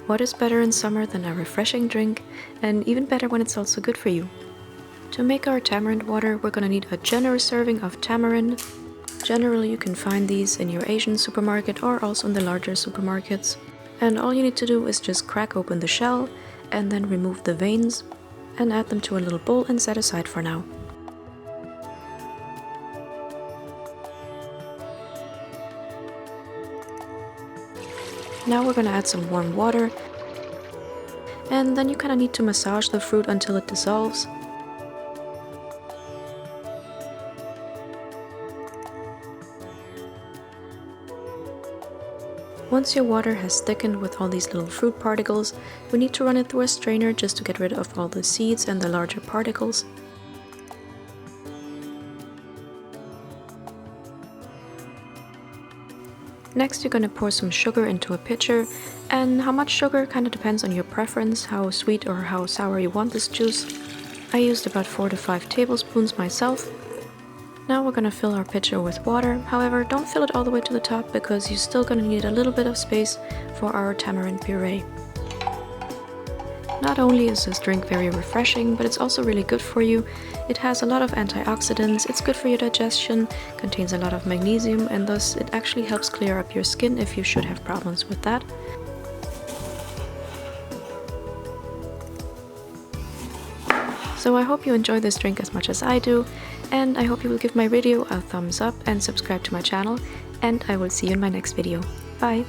What is better in summer than a refreshing drink, and even better when it's also good for you? To make our tamarind water, we're gonna need a generous serving of tamarind. Generally, you can find these in your Asian supermarket or also in the larger supermarkets. And all you need to do is just crack open the shell and then remove the veins and add them to a little bowl and set aside for now. Now we're gonna add some warm water, and then you kind of need to massage the fruit until it dissolves. Once your water has thickened with all these little fruit particles, we need to run it through a strainer just to get rid of all the seeds and the larger particles. Next, you're going to pour some sugar into a pitcher, and how much sugar kind of depends on your preference, how sweet or how sour you want this juice. I used about 4 to 5 tablespoons myself. Now we're going to fill our pitcher with water. However, don't fill it all the way to the top because you're still going to need a little bit of space for our tamarind puree. Not only is this drink very refreshing, but it's also really good for you. It has a lot of antioxidants, it's good for your digestion, contains a lot of magnesium, and thus it actually helps clear up your skin if you should have problems with that. So I hope you enjoy this drink as much as I do, and I hope you will give my video a thumbs up and subscribe to my channel, and I will see you in my next video. Bye!